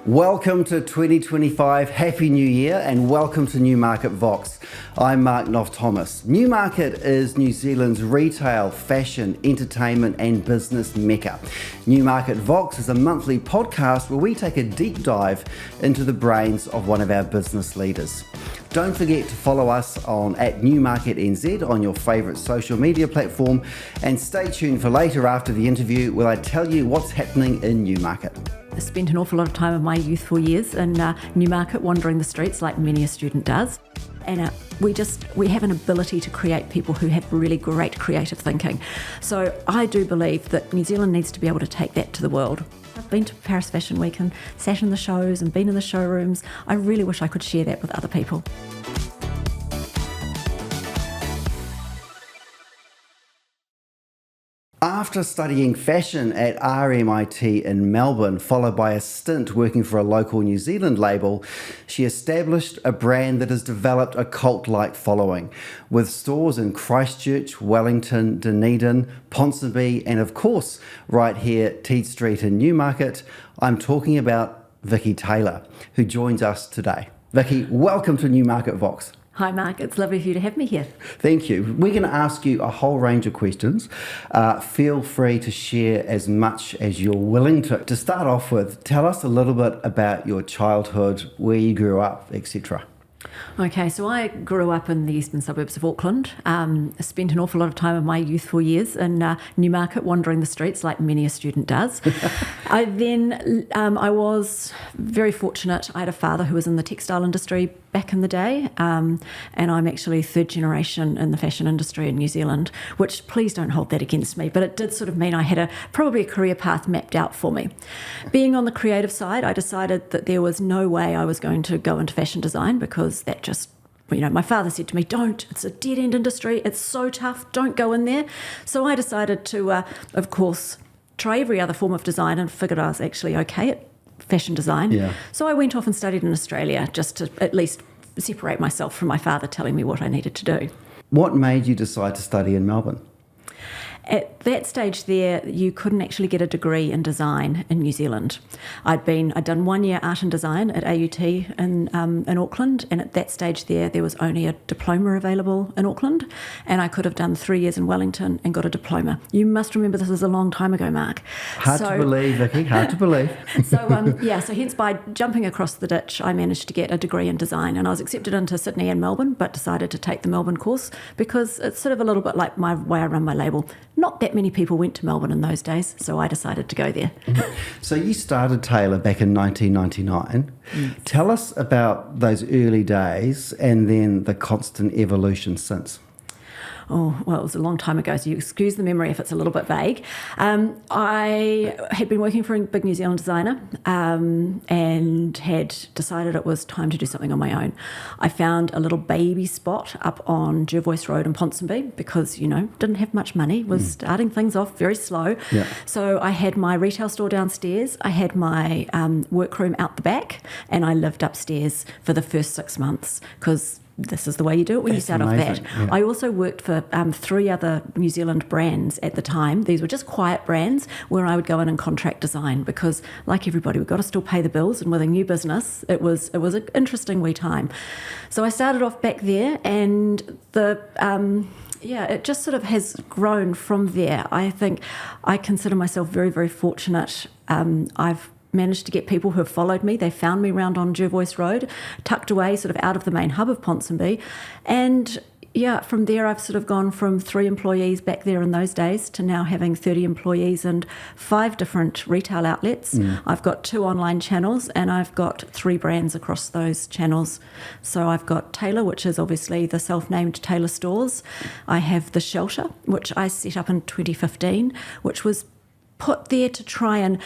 Welcome to 2025, Happy New Year, and welcome to Newmarket Vox. I'm Mark Knopf-Thomas. Newmarket is New Zealand's retail, fashion, entertainment and business mecca. Newmarket Vox is a monthly podcast where we take a deep dive into the brains of one of our business leaders. Don't forget to follow us on @NewmarketNZ on your favourite social media platform, and stay tuned for later after the interview where I tell you what's happening in Newmarket. I spent an awful lot of time of my youthful years in Newmarket, wandering the streets like many a student does. And we have an ability to create people who have really great creative thinking. So I do believe that New Zealand needs to be able to take that to the world. I've been to Paris Fashion Week and sat in the shows and been in the showrooms. I really wish I could share that with other people. After studying fashion at RMIT in Melbourne, followed by a stint working for a local New Zealand label, she established a brand that has developed a cult-like following, with stores in Christchurch, Wellington, Dunedin, Ponsonby, and of course, right here, Teed Street in Newmarket. I'm talking about Vicki Taylor, who joins us today. Vicki, welcome to Newmarket Vox. Hi Mark, it's lovely for you to have me here. Thank you. We're going to ask you a whole range of questions. Feel free to share as much as you're willing to. To start off with, tell us a little bit about your childhood, where you grew up, etc. Okay, so I grew up in the eastern suburbs of Auckland. I spent an awful lot of time of my youthful years in Newmarket, wandering the streets like many a student does. I was very fortunate. I had a father who was in the textile industry back in the day, and I'm actually third generation in the fashion industry in New Zealand, which please don't hold that against me, but it did sort of mean I had probably a career path mapped out for me. Being on the creative side, I decided that there was no way I was going to go into fashion design because that just, my father said to me, don't, it's a dead-end industry, it's so tough, don't go in there. So I decided to, of course, try every other form of design and figured I was actually okay at fashion design. Yeah. So I went off and studied in Australia just to at least separate myself from my father telling me what I needed to do. What made you decide to study in Melbourne? At that stage there, you couldn't actually get a degree in design in New Zealand. I'd done 1 year art and design at AUT in Auckland, and at that stage there was only a diploma available in Auckland, and I could have done 3 years in Wellington and got a diploma. You must remember this is a long time ago, Mark. Hard to believe, Vicki, hard to believe. So hence by jumping across the ditch, I managed to get a degree in design, and I was accepted into Sydney and Melbourne, but decided to take the Melbourne course because it's sort of a little bit like my way I run my label. Not that many people went to Melbourne in those days, so I decided to go there. So you started Taylor back in 1999. Yes. Tell us about those early days and then the constant evolution since. Oh, well, it was a long time ago, so you excuse the memory if it's a little bit vague. I had been working for a big New Zealand designer and had decided it was time to do something on my own. I found a little baby spot up on Jervois Road in Ponsonby because, didn't have much money, was starting things off very slow. Yeah. So I had my retail store downstairs, I had my workroom out the back, and I lived upstairs for the first 6 months because this is the way you do it when you start off that. Yeah. I also worked for 3 other New Zealand brands at the time. These were just quiet brands where I would go in and contract design because, like everybody, we've got to still pay the bills, and with a new business, it was an interesting wee time. So I started off back there, and it just sort of has grown from there. I think I consider myself very, very fortunate. I've managed to get people who have followed me. They found me round on Jervois Road, tucked away sort of out of the main hub of Ponsonby. And from there I've sort of gone from 3 employees back there in those days to now having 30 employees and 5 different retail outlets. I've got 2 online channels and I've got 3 brands across those channels. So I've got Taylor, which is obviously the self-named Taylor stores. I have The Shelter, which I set up in 2015, which was put there to try and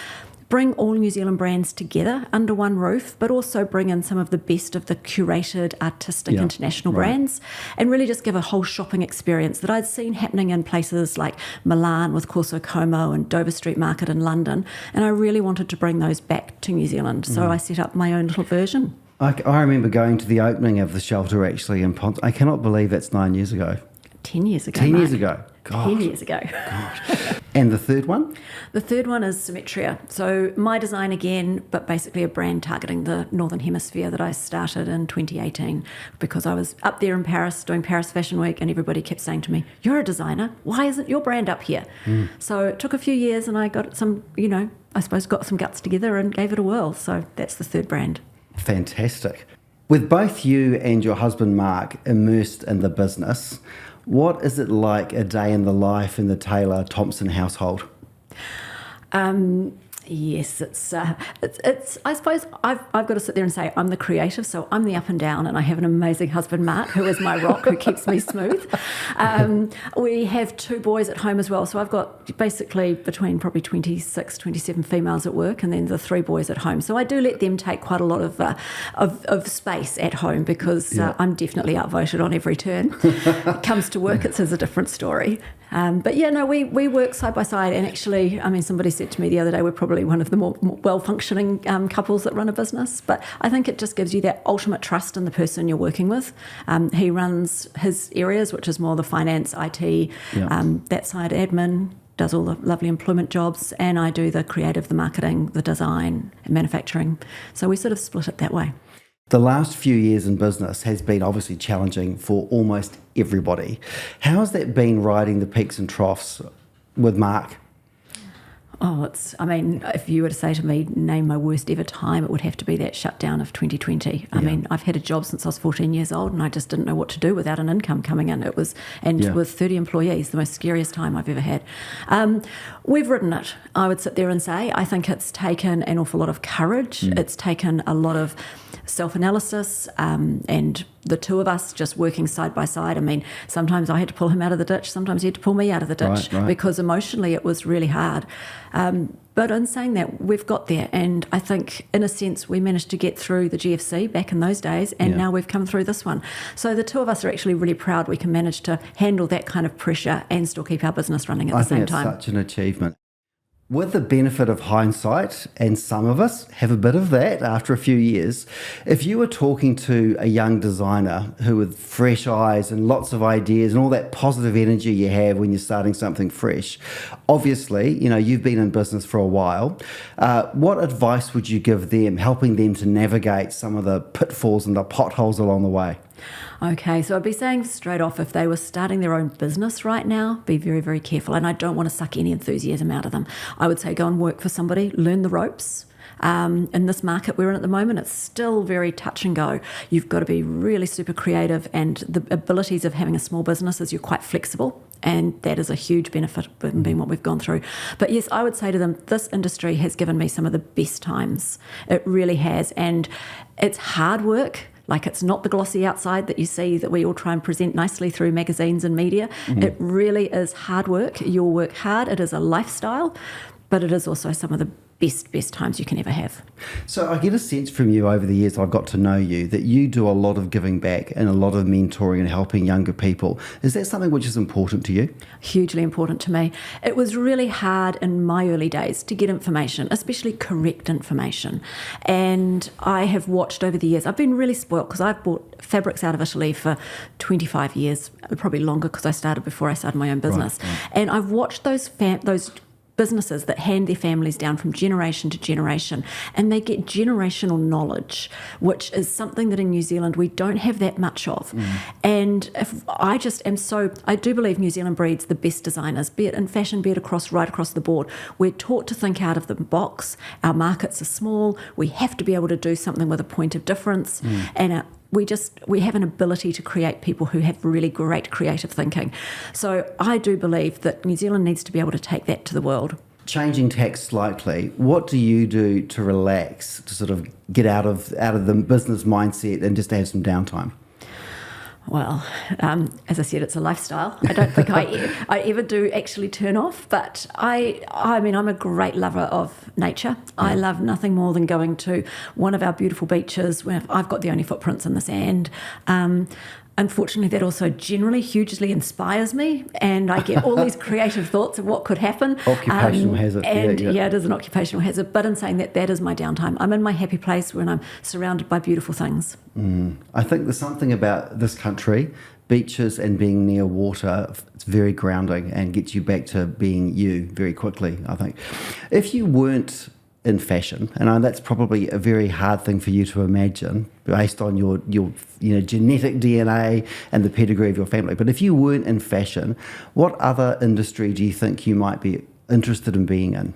bring all New Zealand brands together under one roof, but also bring in some of the best of the curated, artistic, international brands, and really just give a whole shopping experience that I'd seen happening in places like Milan with Corso Como and Dover Street Market in London, and I really wanted to bring those back to New Zealand, so I set up my own little version. I remember going to the opening of The Shelter actually in I cannot believe that's 9 years ago. 10 years ago, 10 Mark. years ago. God. 10 years ago. God. And the third one? The third one is Symmetria. So my design again, but basically a brand targeting the Northern Hemisphere that I started in 2018 because I was up there in Paris doing Paris Fashion Week and everybody kept saying to me, "You're a designer, why isn't your brand up here?" So it took a few years and I got some, I suppose got some guts together and gave it a whirl. So that's the third brand. Fantastic. With both you and your husband Mark immersed in the business, what is it like a day in the life in the Taylor Thompson household? Yes, it's. I suppose I've got to sit there and say I'm the creative, so I'm the up and down, and I have an amazing husband, Mark, who is my rock, who keeps me smooth. We have 2 boys at home as well, so I've got basically between probably 26, 27 females at work, and then the 3 boys at home. So I do let them take quite a lot of space at home because I'm definitely outvoted on every turn. It comes to work, it's a different story. But yeah, no, we work side by side, and actually, I mean, somebody said to me the other day, we're probably one of the more well-functioning couples that run a business, but I think it just gives you that ultimate trust in the person you're working with. He runs his areas, which is more the finance, IT, that side, admin, does all the lovely employment jobs, and I do the creative, the marketing, the design, and manufacturing. So we sort of split it that way. The last few years in business has been obviously challenging for almost everybody. How has that been riding the peaks and troughs with Mark? Oh, if you were to say to me, name my worst ever time, it would have to be that shutdown of 2020. I mean, I've had a job since I was 14 years old and I just didn't know what to do without an income coming in. It was, with 30 employees, the most scariest time I've ever had. We've ridden it, I would sit there and say. I think it's taken an awful lot of courage. It's taken a lot of self-analysis, and the 2 of us just working side by side. I mean, sometimes I had to pull him out of the ditch, sometimes he had to pull me out of the ditch because emotionally it was really hard. But in saying that, we've got there, and I think in a sense we managed to get through the GFC back in those days, and now we've come through this one. So the 2 of us are actually really proud we can manage to handle that kind of pressure and still keep our business running at the same time. I think it's such an achievement. With the benefit of hindsight, and some of us have a bit of that after a few years, if you were talking to a young designer who with fresh eyes and lots of ideas and all that positive energy you have when you're starting something fresh, obviously, you've been in business for a while, what advice would you give them, helping them to navigate some of the pitfalls and the potholes along the way? Okay, so I'd be saying straight off, if they were starting their own business right now, be very, very careful. And I don't want to suck any enthusiasm out of them. I would say go and work for somebody, learn the ropes. In this market we're in at the moment, it's still very touch and go. You've got to be really super creative, and the abilities of having a small business is you're quite flexible, and that is a huge benefit being what we've gone through. But yes, I would say to them, this industry has given me some of the best times. It really has, and it's hard work. Like, it's not the glossy outside that you see that we all try and present nicely through magazines and media. It really is hard work. You'll work hard. It is a lifestyle, but it is also some of the best times you can ever have. So I get a sense from you over the years I've got to know you that you do a lot of giving back and a lot of mentoring and helping younger people. Is that something which is important to you? Hugely important to me. It was really hard in my early days to get information, especially correct information. And I have watched over the years, I've been really spoilt because I've bought fabrics out of Italy for 25 years, probably longer because I started before I started my own business. Right. And I've watched those businesses that hand their families down from generation to generation, and they get generational knowledge, which is something that in New Zealand we don't have that much of. And I do believe New Zealand breeds the best designers, be it in fashion, be it right across the board. We're taught to think out of the box. Our markets are small. We have to be able to do something with a point of difference, and we have an ability to create people who have really great creative thinking. So I do believe that New Zealand needs to be able to take that to the world. Changing tack slightly, what do you do to relax, to sort of get out of the business mindset and just to have some downtime? Well, as I said, it's a lifestyle. I don't think I ever do actually turn off, but I mean, I'm a great lover of nature. Yeah. I love nothing more than going to one of our beautiful beaches where I've got the only footprints in the sand. Unfortunately, that also generally hugely inspires me, and I get all these creative thoughts of what could happen. Occupational hazard. And yeah, it is an occupational hazard. But in saying that, that is my downtime. I'm in my happy place when I'm surrounded by beautiful things. I think there's something about this country beaches and being near water, it's very grounding and gets you back to being you very quickly, I think. If you weren't in fashion, and I know that's probably a very hard thing for you to imagine based on your genetic DNA and the pedigree of your family, but if you weren't in fashion, what other industry do you think you might be interested in being in?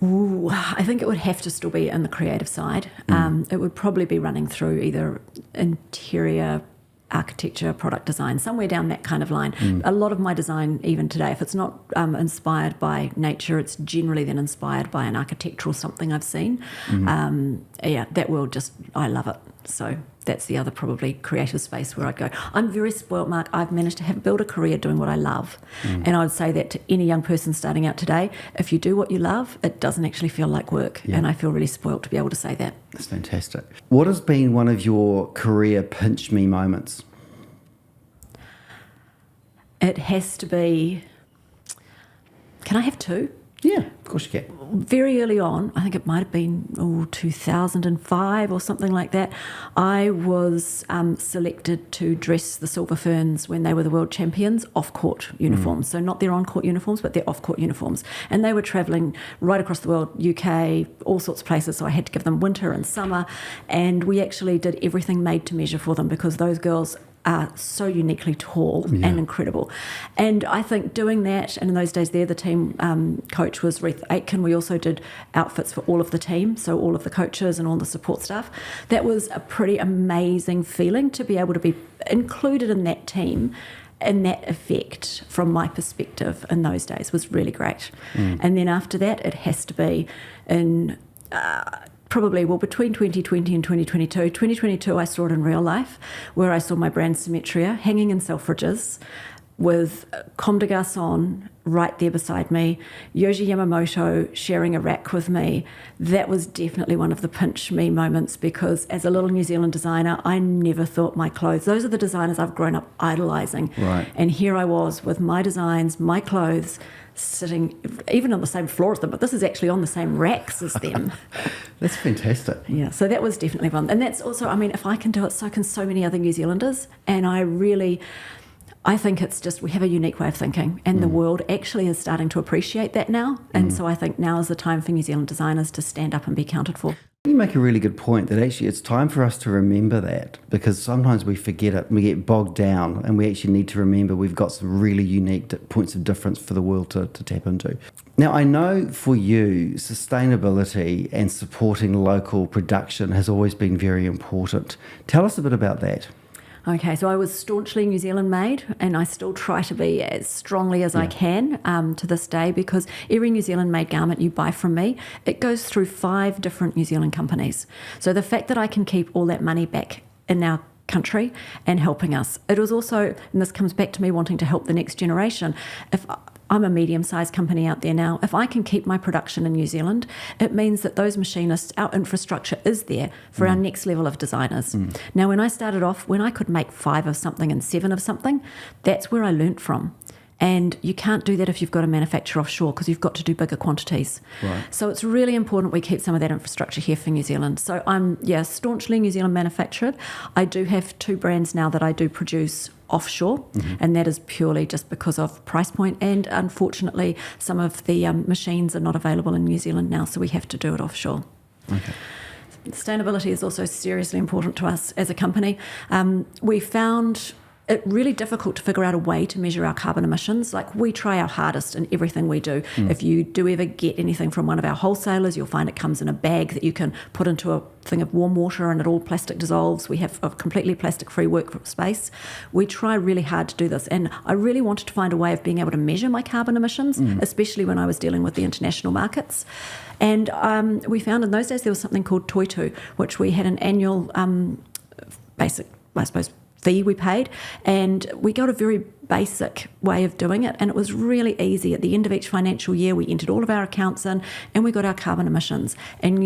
Ooh, I think it would have to still be in the creative side. It would probably be running through either interior architecture, product design, somewhere down that kind of line. A lot of my design, even today, if it's not inspired by nature, it's generally then inspired by an architectural something I've seen. That world I love it. So that's the other probably creative space where I'd go. I'm very spoilt, Mark. I've managed to build a career doing what I love. And I would say that to any young person starting out today, if you do what you love, it doesn't actually feel like work. Yeah. And I feel really spoilt to be able to say that. That's fantastic. What has been one of your career pinch me moments? It has to be... Can I have two? Yeah, of course you can. Very early on, I think it might have been 2005 or something like that, I was selected to dress the Silver Ferns when they were the world champions off-court uniforms. So not their on-court uniforms, but their off-court uniforms. And they were travelling right across the world, UK, all sorts of places, so I had to give them winter and summer. And we actually did everything made to measure for them because those girls are so uniquely tall and incredible. And I think doing that, and in those days there, the team coach was Reith Aitken. We also did outfits for all of the team, so all of the coaches and all the support staff. That was a pretty amazing feeling to be able to be included in that team. And that effect, from my perspective in those days, was really great. And then after that, it has to be in... probably, between 2020 and 2022. 2022, I saw it in real life, where I saw my brand Symmetria hanging in Selfridges with Comme des Garçons right there beside me, Yoji Yamamoto sharing a rack with me. That was definitely one of the pinch me moments because as a little New Zealand designer, I never thought my clothes, those are the designers I've grown up idolising. Right. And here I was with my designs, my clothes, sitting even on the same floor as them, but this is actually on the same racks as them. That's fantastic. Yeah, so that was definitely one. And that's also, I mean, if I can do it, so can so many other New Zealanders. And I think it's just, we have a unique way of thinking, and the world actually is starting to appreciate that now. And so I think now is the time for New Zealand designers to stand up and be counted for. You make a really good point that actually it's time for us to remember that, because sometimes we forget it and we get bogged down, and we actually need to remember we've got some really unique points of difference for the world to tap into. Now, I know for you, sustainability and supporting local production has always been very important. Tell us a bit about that. Okay, so I was staunchly New Zealand made, and I still try to be as strongly as I can to this day, because every New Zealand made garment you buy from me, it goes through 5 different New Zealand companies. So the fact that I can keep all that money back in our country and helping us. It was also, and this comes back to me wanting to help the next generation, if I'm a medium-sized company out there now. If I can keep my production in New Zealand, it means that those machinists, our infrastructure is there for our next level of designers. Now, when I started off, when I could make 5 of something and 7 of something, that's where I learnt from. And you can't do that if you've got a manufacturer offshore, because you've got to do bigger quantities. Right. So it's really important we keep some of that infrastructure here for New Zealand. So I'm, staunchly New Zealand manufactured. I do have 2 brands now that I do produce offshore, and that is purely just because of price point, and unfortunately some of the machines are not available in New Zealand now, so we have to do it offshore. Okay. Sustainability is also seriously important to us as a company. We found it really difficult to figure out a way to measure our carbon emissions. Like, we try our hardest in everything we do. If you do ever get anything from one of our wholesalers, you'll find it comes in a bag that you can put into a thing of warm water, and it all plastic dissolves. We have a completely plastic-free workspace. We try really hard to do this, and I really wanted to find a way of being able to measure my carbon emissions, especially when I was dealing with the international markets. And we found in those days there was something called Toitu, which we had an annual basic, I suppose, fee we paid, and we got a very basic way of doing it, and it was really easy. At the end of each financial year, we entered all of our accounts in, and we got our carbon emissions. And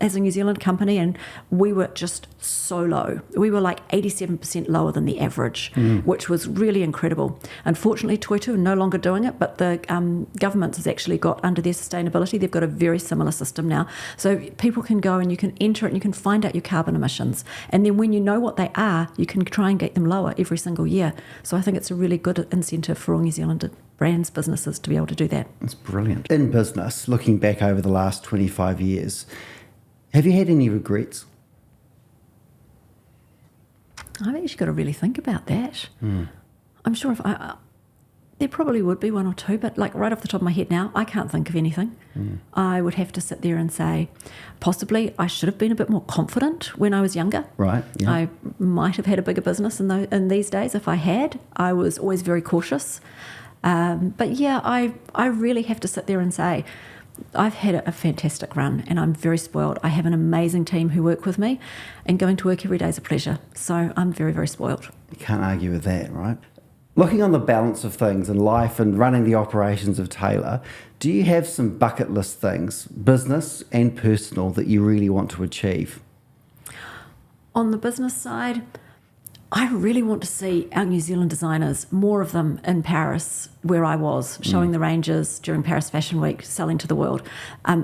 as a New Zealand company, and we were just so low. We were like 87% lower than the average, which was really incredible. Unfortunately, Toitu are no longer doing it, but the government has actually got, under their sustainability, they've got a very similar system now. So people can go and you can enter it and you can find out your carbon emissions. And then when you know what they are, you can try and get them lower every single year. So I think it's a really good incentive for all New Zealand brands, businesses to be able to do that. That's brilliant. In business, looking back over the last 25 years, have you had any regrets? I've actually got to really think about that. I'm sure there probably would be one or two, but like right off the top of my head now, I can't think of anything. I would have to sit there and say, possibly I should have been a bit more confident when I was younger. Right. Yeah. I might have had a bigger business in these days if I had. I was always very cautious. But yeah, I really have to sit there and say, I've had a fantastic run and I'm very spoiled. I have an amazing team who work with me, and going to work every day is a pleasure. So I'm very, very spoiled. You can't argue with that, right? Looking on the balance of things in life and running the operations of Taylor, do you have some bucket list things, business and personal, that you really want to achieve? On the business side, I really want to see our New Zealand designers, more of them in Paris, where I was, showing the ranges during Paris Fashion Week, selling to the world.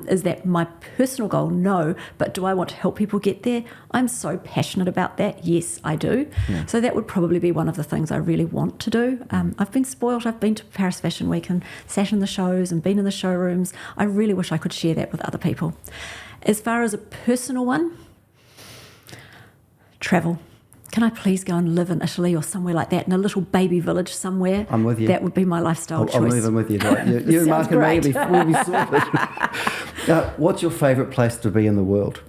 Is that my personal goal? No. But do I want to help people get there? I'm so passionate about that. Yes, I do. Yeah. So that would probably be one of the things I really want to do. I've been spoiled. I've been to Paris Fashion Week and sat in the shows and been in the showrooms. I really wish I could share that with other people. As far as a personal one, travel. Can I please go and live in Italy or somewhere like that, in a little baby village somewhere? I'm with you. That would be my lifestyle choice. I'll move in with you. Right? You and Mark and me will be sorted. What's your favourite place to be in the world?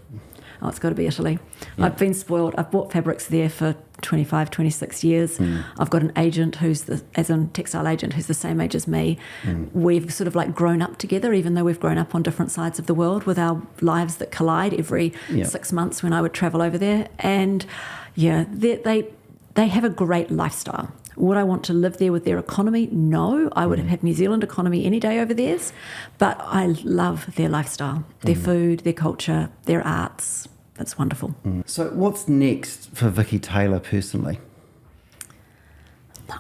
Oh, it's got to be Italy. Yeah. I've been spoiled. I've bought fabrics there for 25, 26 years. I've got an agent textile agent who's the same age as me. We've sort of like grown up together, even though we've grown up on different sides of the world, with our lives that collide every 6 months when I would travel over there. And yeah, they have a great lifestyle. Would I want to live there with their economy? No. I would have New Zealand economy any day over theirs. But I love their lifestyle, their food, their culture, their arts. That's wonderful. So what's next for Vicki Taylor personally?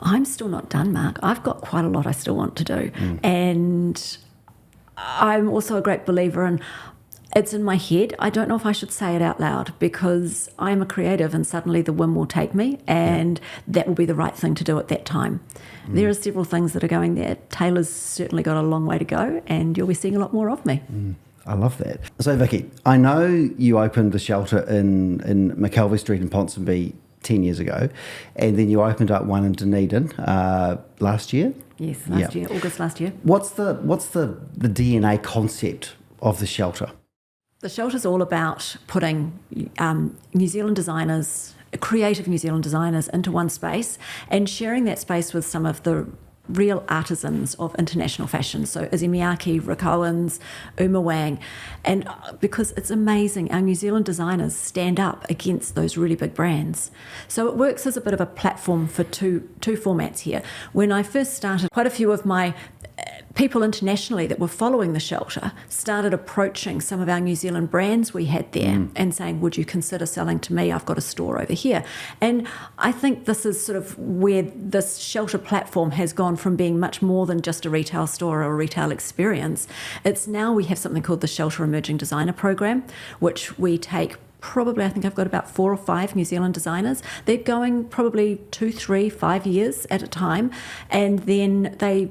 I'm still not done, Mark. I've got quite a lot I still want to do. And I'm also a great believer in, it's in my head. I don't know if I should say it out loud, because I'm a creative and suddenly the whim will take me, and that will be the right thing to do at that time. There are several things that are going there. Taylor's certainly got a long way to go, and you'll be seeing a lot more of me. I love that. So, Vicki, I know you opened the shelter in McKelvey Street in Ponsonby 10 years ago, and then you opened up one in Dunedin last year? Yes, last year, August last year. What's the DNA concept of the shelter? The shelter's all about putting New Zealand designers, creative New Zealand designers, into one space and sharing that space with some of the real artisans of international fashion. So Izzy Miyake, Rick Owens, Uma Wang. And because it's amazing, our New Zealand designers stand up against those really big brands. So it works as a bit of a platform for two formats here. When I first started, quite a few of my people internationally that were following the shelter started approaching some of our New Zealand brands we had there and saying, would you consider selling to me? I've got a store over here. And I think this is sort of where this shelter platform has gone from being much more than just a retail store or a retail experience. It's now we have something called the Shelter Emerging Designer Program, which we take probably, I think I've got about 4 or 5 New Zealand designers. They're going probably 2, 3, 5 years at a time, and then they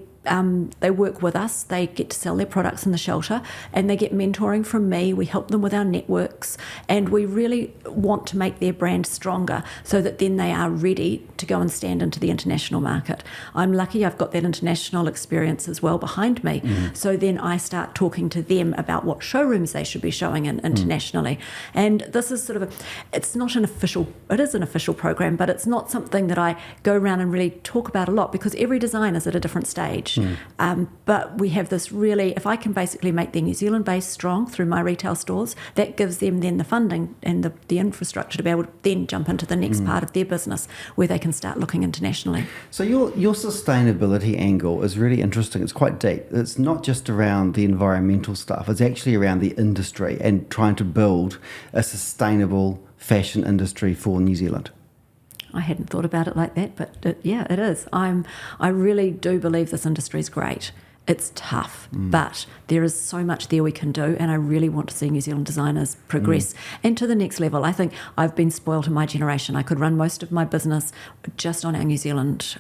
work with us. They get to sell their products in the shelter, and they get mentoring from me. We help them with our networks, and we really want to make their brand stronger so that then they are ready to go and stand into the international market. I'm lucky I've got that international experience as well behind me. So then I start talking to them about what showrooms they should be showing in internationally. And this is sort of it is an official program, but it's not something that I go around and really talk about a lot, because every design is at a different stage. But we have this really, if I can basically make their New Zealand base strong through my retail stores, that gives them then the funding and the infrastructure to be able to then jump into the next part of their business where they can start looking internationally. So your sustainability angle is really interesting. It's quite deep. It's not just around the environmental stuff. It's actually around the industry and trying to build a sustainable fashion industry for New Zealand. I hadn't thought about it like that, but it is. I really do believe this industry is great. It's tough, but there is so much there we can do, and I really want to see New Zealand designers progress and to the next level. I think I've been spoiled in my generation. I could run most of my business just on our New Zealand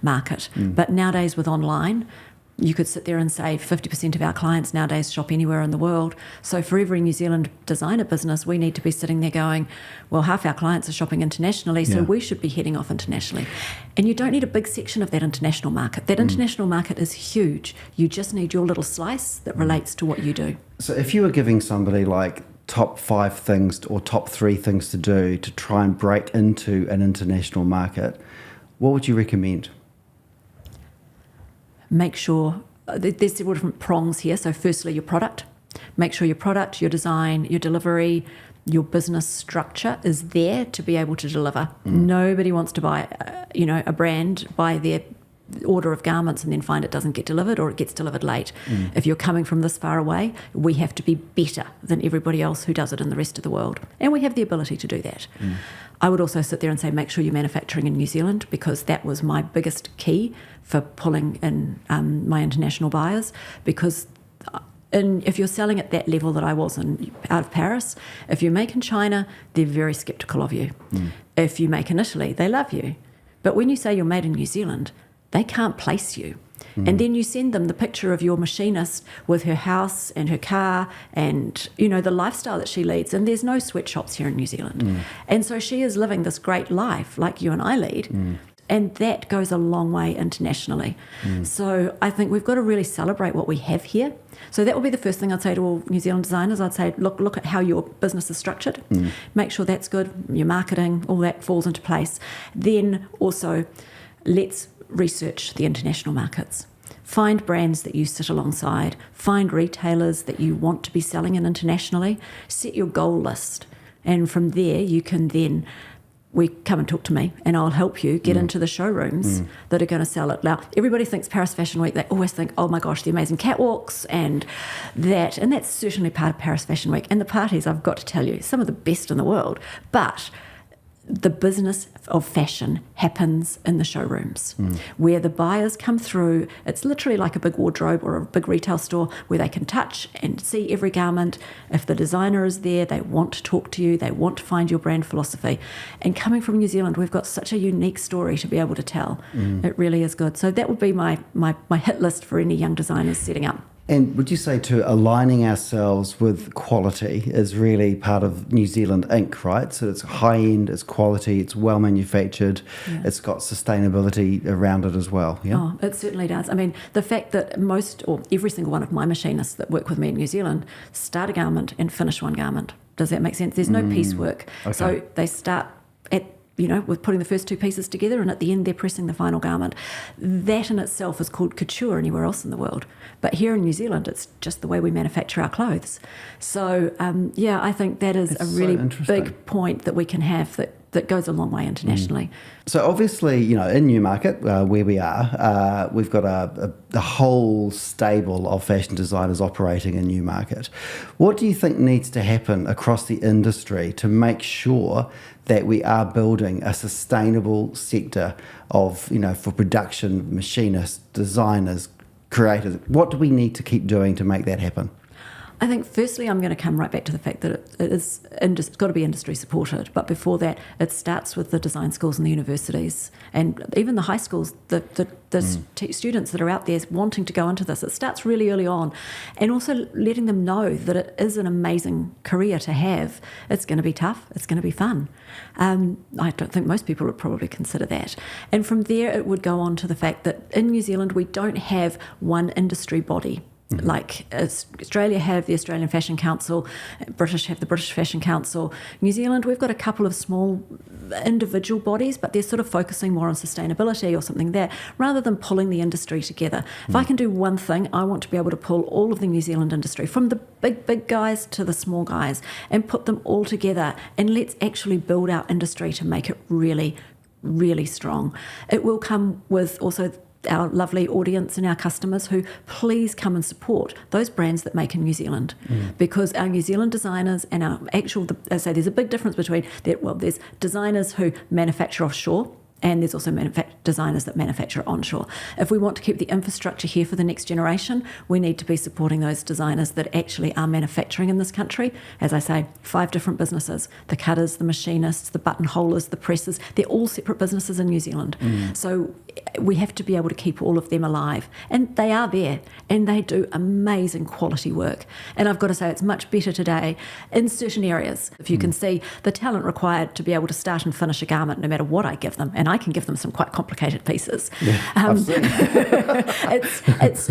market, but nowadays with online, you could sit there and say 50% of our clients nowadays shop anywhere in the world. So for every New Zealand designer business, we need to be sitting there going, well, half our clients are shopping internationally, so we should be heading off internationally. And you don't need a big section of that international market. That international market is huge. You just need your little slice that relates to what you do. So if you were giving somebody like top 5 things or top 3 things to do to try and break into an international market, what would you recommend? Make sure, there's several different prongs here. So firstly, your product. Make sure your product, your design, your delivery, your business structure is there to be able to deliver. Nobody wants to buy, a brand, buy their order of garments and then find it doesn't get delivered or it gets delivered late. If you're coming from this far away, we have to be better than everybody else who does it in the rest of the world. And we have the ability to do that. I would also sit there and say, make sure you're manufacturing in New Zealand, because that was my biggest key for pulling in my international buyers, because if you're selling at that level that I was out of Paris, if you make in China, they're very sceptical of you. If you make in Italy, they love you. But when you say you're made in New Zealand, they can't place you. And then you send them the picture of your machinist with her house and her car and, the lifestyle that she leads. And there's no sweatshops here in New Zealand. And so she is living this great life like you and I lead. And that goes a long way internationally. So I think we've got to really celebrate what we have here. So that would be the first thing I'd say to all New Zealand designers. I'd say, look at how your business is structured. Make sure that's good. Your marketing, all that falls into place. Then also, let's research the international markets. Find brands that you sit alongside. Find retailers that you want to be selling in internationally. Set your goal list. And from there, you can then come and talk to me and I'll help you get into the showrooms that are going to sell it. Now, everybody thinks Paris Fashion Week, they always think, oh my gosh, the amazing catwalks and that's certainly part of Paris Fashion Week. And the parties, I've got to tell you, some of the best in the world. But the business of fashion happens in the showrooms where the buyers come through. It's literally like a big wardrobe or a big retail store where they can touch and see every garment. If the designer is there, they want to talk to you, they want to find your brand philosophy. And coming from New Zealand, we've got such a unique story to be able to tell. It really is good. So that would be my hit list for any young designers setting up. And would you say to aligning ourselves with quality is really part of New Zealand Inc., right? So it's high end, it's quality, it's well manufactured, it's got sustainability around it as well. Yeah? Oh, it certainly does. I mean, the fact that most or every single one of my machinists that work with me in New Zealand start a garment and finish one garment. Does that make sense? There's no piecework. Okay. So they start at with putting the first two pieces together and at the end they're pressing the final garment. That in itself is called couture anywhere else in the world. But here in New Zealand, it's just the way we manufacture our clothes. So, I think that is a really big point that we can have that goes a long way internationally. So obviously, in Newmarket, where we are, we've got a whole stable of fashion designers operating in Newmarket. What do you think needs to happen across the industry to make sure that we are building a sustainable sector of, for production, machinists, designers, creators? What do we need to keep doing to make that happen? I think firstly I'm going to come right back to the fact that it's got to be industry supported, but before that it starts with the design schools and the universities and even the high schools, the students that are out there wanting to go into this. It starts really early on, and also letting them know that it is an amazing career to have. It's going to be tough, it's going to be fun. I don't think most people would probably consider that. And from there it would go on to the fact that in New Zealand we don't have one industry body. Like Australia have the Australian Fashion Council, British have the British Fashion Council. New Zealand, we've got a couple of small individual bodies, but they're sort of focusing more on sustainability or something there, rather than pulling the industry together. If I can do one thing, I want to be able to pull all of the New Zealand industry, from the big guys to the small guys, and put them all together, and let's actually build our industry to make it really, really strong. It will come with also our lovely audience and our customers who please come and support those brands that make in New Zealand, because our New Zealand designers and our actual, I say there's a big difference between that. Well, there's designers who manufacture offshore, and there's also designers that manufacture onshore. If we want to keep the infrastructure here for the next generation, we need to be supporting those designers that actually are manufacturing in this country. As I say, 5 different businesses: the cutters, the machinists, the buttonholers, the presses. They're all separate businesses in New Zealand. So we have to be able to keep all of them alive. And they are there, and they do amazing quality work. And I've got to say, it's much better today in certain areas. If you can see the talent required to be able to start and finish a garment, no matter what I give them, and I can give them some quite complicated pieces. Yeah, I've seen.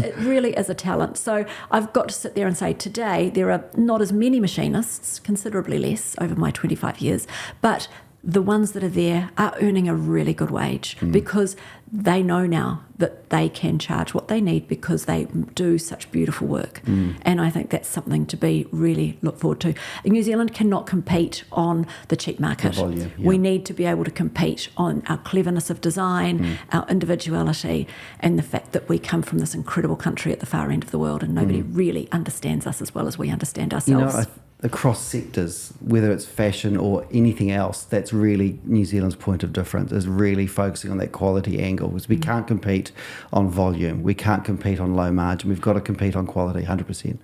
It really is a talent. So I've got to sit there and say, today there are not as many machinists, considerably less over my 25 years, but the ones that are there are earning a really good wage because they know now that they can charge what they need because they do such beautiful work. And I think that's something to be really look forward to. New Zealand cannot compete on the cheap market. The volume, yeah. We need to be able to compete on our cleverness of design, our individuality, and the fact that we come from this incredible country at the far end of the world, and nobody really understands us as well as we understand ourselves. Across sectors, whether it's fashion or anything else, that's really New Zealand's point of difference, is really focusing on that quality angle, because we can't compete on volume, we can't compete on low margin, we've got to compete on quality 100%.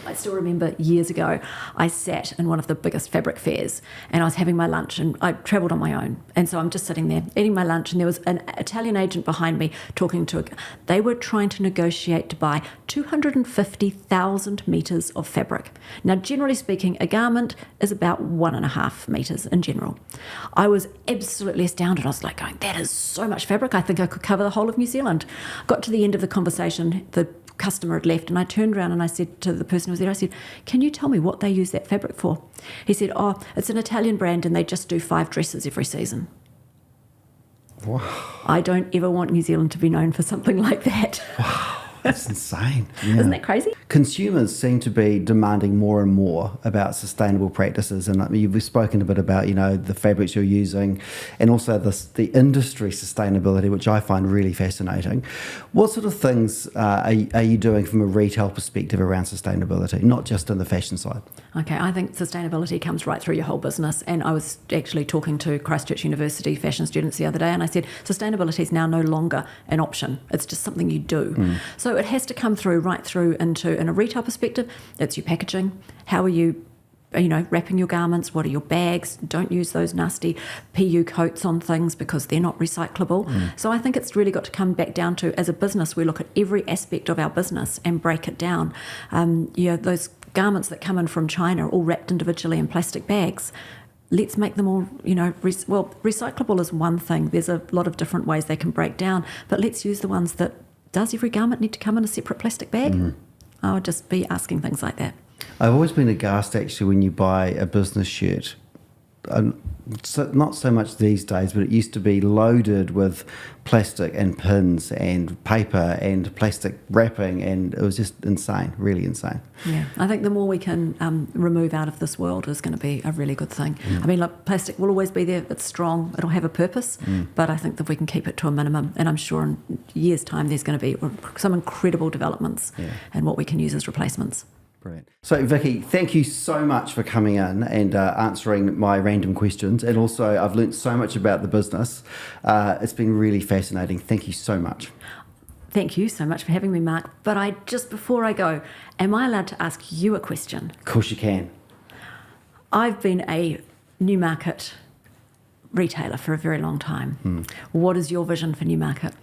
I still remember years ago, I sat in one of the biggest fabric fairs and I was having my lunch, and I travelled on my own. And so I'm just sitting there eating my lunch, and there was an Italian agent behind me talking to they were trying to negotiate to buy 250,000 metres of fabric. Now, generally speaking, a garment is about 1.5 metres in general. I was absolutely astounded. I was like going, that is so much fabric. I think I could cover the whole of New Zealand. Got to the end of the conversation, the customer had left, and I turned around and I said to the person who was there, I said, can you tell me what they use that fabric for? He said, oh, it's an Italian brand and they just do 5 dresses every season. Wow. I don't ever want New Zealand to be known for something like that. Wow. That's insane. Yeah. Isn't that crazy? Consumers seem to be demanding more and more about sustainable practices, and you've spoken a bit about the fabrics you're using, and also the industry sustainability, which I find really fascinating. What sort of things are you doing from a retail perspective around sustainability, not just in the fashion side? Okay, I think sustainability comes right through your whole business. And I was actually talking to Christchurch University fashion students the other day, and I said, sustainability is now no longer an option. It's just something you do. So it has to come through right through into, in a retail perspective, it's your packaging. How are you wrapping your garments? What are your bags? Don't use those nasty PU coats on things because they're not recyclable. So I think it's really got to come back down to, as a business, we look at every aspect of our business and break it down. Those garments that come in from China are all wrapped individually in plastic bags. Let's make them all, recyclable is one thing. There's a lot of different ways they can break down, but let's use the ones that, does every garment need to come in a separate plastic bag? I would just be asking things like that. I've always been aghast, actually, when you buy a business shirt. Not so much these days, but it used to be loaded with plastic and pins and paper and plastic wrapping, and it was just insane, really insane. Yeah, I think the more we can remove out of this world is going to be a really good thing. I mean, plastic will always be there. It's strong. It'll have a purpose, but I think that we can keep it to a minimum, and I'm sure in years' time there's going to be some incredible developments and what we can use as replacements. Brilliant. So, Vicki, thank you so much for coming in and answering my random questions. And also, I've learnt so much about the business. It's been really fascinating. Thank you so much. Thank you so much for having me, Mark. But just before I go, am I allowed to ask you a question? Of course you can. I've been a Newmarket retailer for a very long time. What is your vision for Newmarket?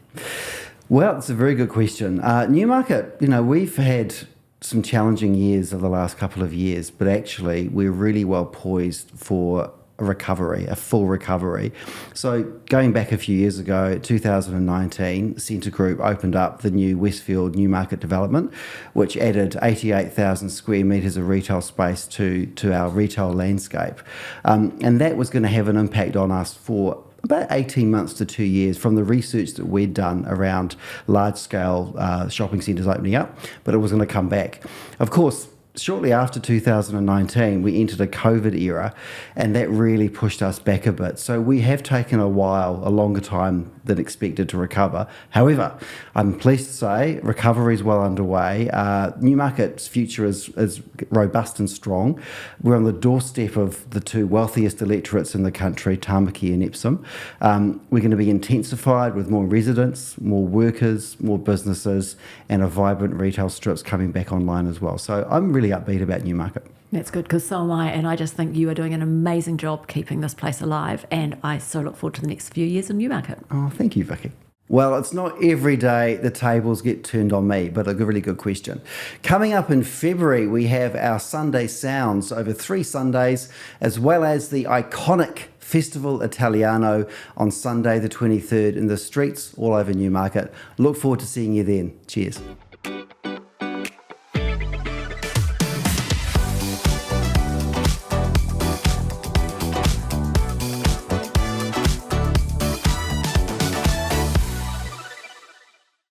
Well, it's a very good question. Newmarket, we've had some challenging years of the last couple of years, but actually we're really well poised for a full recovery. So going back a few years ago, 2019, Scentre Group opened up the new Westfield Newmarket development, which added 88,000 square metres of retail space to our retail landscape. And that was going to have an impact on us for about 18 months to 2 years from the research that we'd done around large-scale shopping centres opening up, but it was going to come back. Of course, shortly after 2019, we entered a COVID era, and that really pushed us back a bit. So we have taken a longer time than expected to recover. However, I'm pleased to say recovery is well underway. Newmarket's future is robust and strong. We're on the doorstep of the two wealthiest electorates in the country, Tāmaki and Epsom. We're going to be intensified with more residents, more workers, more businesses, and a vibrant retail strips coming back online as well. So I'm really upbeat about Newmarket. That's good, because so am I, and I just think you are doing an amazing job keeping this place alive, and I so look forward to the next few years in Newmarket. Oh, thank you, Vicki. Well, it's not every day the tables get turned on me, but a really good question. Coming up in February, we have our Sunday Sounds over 3 Sundays, as well as the iconic Festival Italiano on Sunday the 23rd in the streets all over Newmarket. Look forward to seeing you then. Cheers.